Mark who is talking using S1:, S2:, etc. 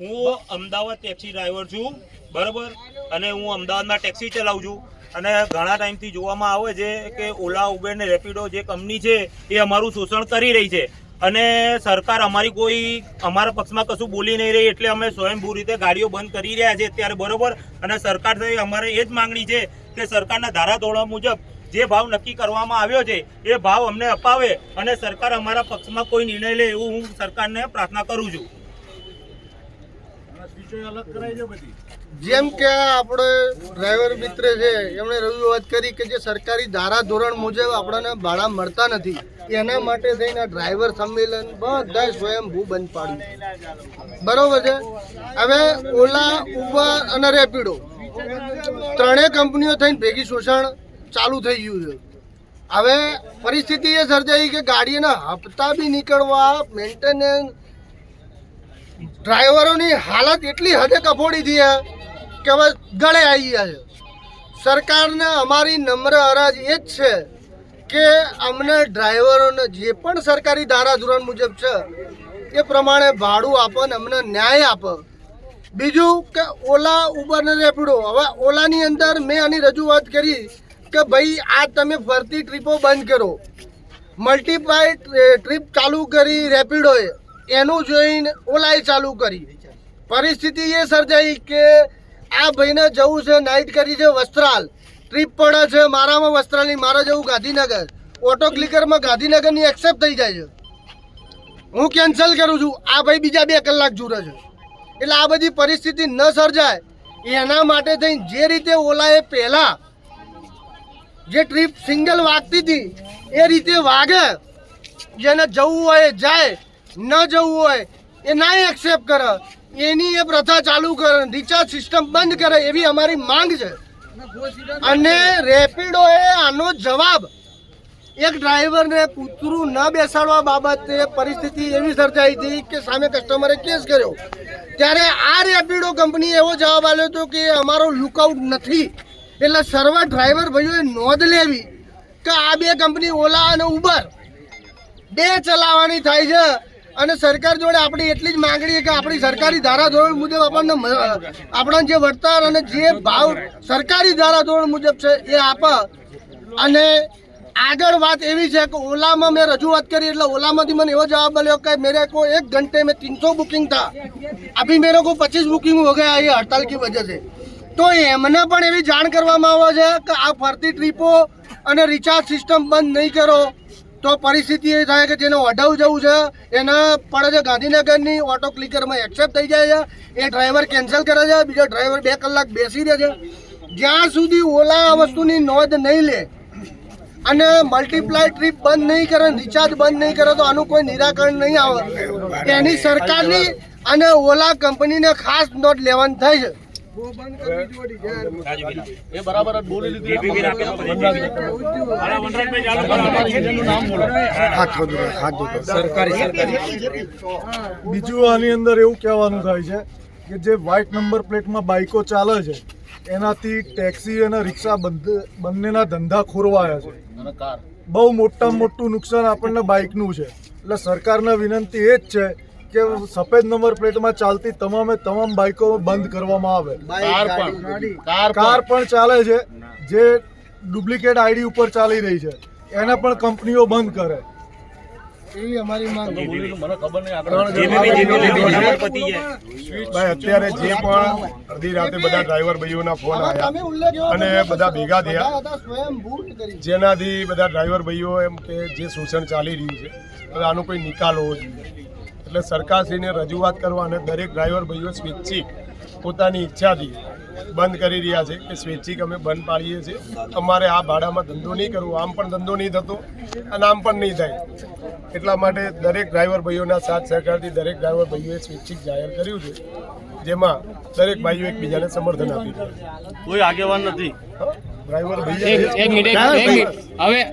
S1: હું Ahmedabad taxi driver છું, બરાબર, અને હું અમદાવાદમાં ટેક્સી ચલાવું છું. અને ઘણા ટાઈમથી જોવામાં આવે છે કે ઓલા, ઉબેર ને રેપિડો જે કંપની છે એ અમારું શોષણ કરી રહી છે અને સરકાર અમારા પક્ષમાં કશું બોલી નહીં રહી, એટલે અમે સ્વયંભૂ રીતે ગાડીઓ બંધ કરી રહ્યા છે અત્યારે, બરોબર. અને સરકારથી અમારે એ જ માંગણી છે કે સરકારના ધારાધોરણ મુજબ જે ભાવ નક્કી કરવામાં આવ્યો છે એ ભાવ અમને અપાવે અને સરકાર અમારા પક્ષમાં કોઈ નિર્ણય લે એવું હું સરકારને પ્રાર્થના કરું છું.
S2: જેમ કે આપણે ડ્રાઈવર મિત્ર છે એમણે રજૂઆત કરી કે જે સરકારી ધારા ધોરણ મુજબ આપણને ભાડા મળતા નથી, એના માટે થઈને ડ્રાઈવર સંમેલન બધા સ્વયંભૂ બંધ પાડ્યું, બરોબર છે. હવે ઓલા, ઉબર અને રેપિડો ત્રણેય કંપનીઓ થઈને ભેગી શોષણ ચાલુ થઈ ગયું છે. હવે પરિસ્થિતિ એ સર્જાઈ કે ગાડીના હપ્તા બી નીકળવા, મેન્ટેનન્સ, ડ્રાઈવરોની હાલત એટલી હદે કફોડી થઈ કે હવે ગળે આવી ગયા છે. સરકારને અમારી નમ્ર અરજ એ જ છે કે અમને ડ્રાઈવરોને જે પણ સરકારી ધારાધોરણ મુજબ છે એ પ્રમાણે ભાડું આપો ને અમને ન્યાય આપો. બીજું કે ઓલા, ઉબર ને રેપિડો, હવે ઓલાની અંદર મેં આની રજૂઆત કરી કે ભાઈ આ તમે ફરતી ટ્રીપો બંધ કરો, મલ્ટીપ્લાય ટ્રીપ ચાલુ કરી રેપિડોએ, એનું જોઈને ઓલાએ ચાલુ કરી. પરિસ્થિતિ એ સર્જાઈ કે આ ભાઈને જવું છે, નાઇટ કરી છે વસ્ત્રાલ, ટ્રીપ પડે છે મારામાં વસ્ત્રાલની, મારે જવું ગાંધીનગર, ઓટો ક્લિકરમાં ગાંધીનગરની એક્સેપ્ટ થઈ જાય છે, હું કેન્સલ કરું છું, આ ભાઈ બીજા 2 કલાક જુરે છે. એટલે આ બધી પરિસ્થિતિ ન સર્જાય એના માટે થઈને જે રીતે ઓલાએ પહેલાં જે ટ્રીપ સિંગલ વાગતી હતી એ રીતે વાગે, જેને જવું હોય જાય, ન જવું હોય એ ના એક્સેપ્ટ કરે, એની એ પ્રથા ચાલુ કરે, રિચાર્જ સિસ્ટમ બંધ કરે, એવી અમારી માંગ છે. અને રેપિડોએ આનો જવાબ એક ડ્રાઈવરને કૂતરું ન બેસાડવા બાબતે પરિસ્થિતિ એવી સર્જાઈ હતી કે સામે કસ્ટમરે કેસ કર્યો. ત્યારે આ રેપિડો કંપનીએ એવો જવાબ આપ્યો હતો કે અમારો લુકઆઉટ નથી. એટલે સર્વ ડ્રાઈવર ભાઈઓએ નોંધ લેવી કે આ 2 કંપની ઓલા અને ઉબર 2 ચલાવવાની થાય છે. અને સરકાર જોડે આપણી એટલી જ માંગણી કે આપણી સરકારી ધારાધોરણ મુજબ આપણને જે વળતર અને જે ભાવ સરકારી ધારાધોરણ મુજબ છે એ આપે. અને આગળ વાત એવી છે કે ઓલામાં મેં રજૂઆત કરી એટલે ઓલામાંથી મને એવો જવાબ મળ્યો કે मेरे को 1 घंटे में 300 बुकिंग था, अभी मेरे को 25 बुकिंग हो गया ये हड़ताल की वजह से. તો એમને પણ એવી જાણ કરવામાં આવે છે કે આ ફરતી ટ્રીપો અને રિચાર્જ સિસ્ટમ બંધ નહીં કરો તો પરિસ્થિતિ એ થાય કે જેને વઢાવ જવું છે એને પડે છે ગાંધીનગરની, ઓટો ક્લિકરમાં એક્સેપ્ટ થઈ જાય છે, એ ડ્રાઈવર કેન્સલ કરે છે, બીજો ડ્રાઈવર 2 કલાક બેસી રહે છે. જ્યાં સુધી ઓલા આ વસ્તુની નોંધ નહીં લે અને મલ્ટીપ્લાય ટ્રીપ બંધ નહીં કરે, રિચાર્જ બંધ નહીં કરે તો આનું કોઈ નિરાકરણ નહીં આવે. એની સરકારની અને ઓલા કંપનીને ખાસ નોંધ લેવાની થાય છે.
S3: બીજું આની અંદર એવું કહેવાનું થાય છે કે જે વ્હાઇટ નંબર પ્લેટમાં બાઇકો ચાલે છે એનાથી ટેક્સી અને રિક્ષા બંનેના ધંધા ખોરવાયા છે. બહુ મોટામાં મોટું નુકસાન આપણને બાઇકનું છે. એટલે સરકારને વિનંતી એ જ છે કે સફેદ નંબર પ્લેટમાં ચાલતી તમામ બાઇકો બંધ કરવામાં આવે. કાર પણ ચાલે છે જે ડુપ્લિકેટ આઈડી ઉપર ચાલી રહી છે એને પણ કંપનીઓ બંધ કરે એવી અમારી માંગ.
S4: અત્યારે જે પણ અડધી રાતે બધા ડ્રાઈવર ભાઈઓના ફોન આવ્યા અને બધા ભેગા થયા, જેનાથી બધા ડ્રાઈવર ભાઈઓ એમ કે જે શોષણ ચાલી રહ્યું છે આનો કોઈ નિકાલ હોવો જોઈએ. એટલે સરકારશ્રીને રજૂઆત કરવા અને દરેક ડ્રાઈવર ભાઈઓ સ્વૈચ્છિક પોતાની ઈચ્છાથી બંધ કરી રહ્યા છે કે સ્વૈચ્છિક અમે બંધ પાડીએ છીએ, અમારે આ ભાડામાં ધંધો નહીં કરવો, આમ પણ ધંધો નહીં થતો અને આમ પણ નહીં થાય. એટલા માટે દરેક ડ્રાઈવર ભાઈઓના સાથ સહકારથી દરેક ડ્રાઈવર ભાઈઓએ સ્વૈચ્છિક જાહેર કર્યું છે, જેમાં દરેક ભાઈઓ એકબીજાને સમર્થન આપી રહ્યા છે.
S1: કોઈ આગેવાન નથી,
S4: ડ્રાઈવર ભાઈ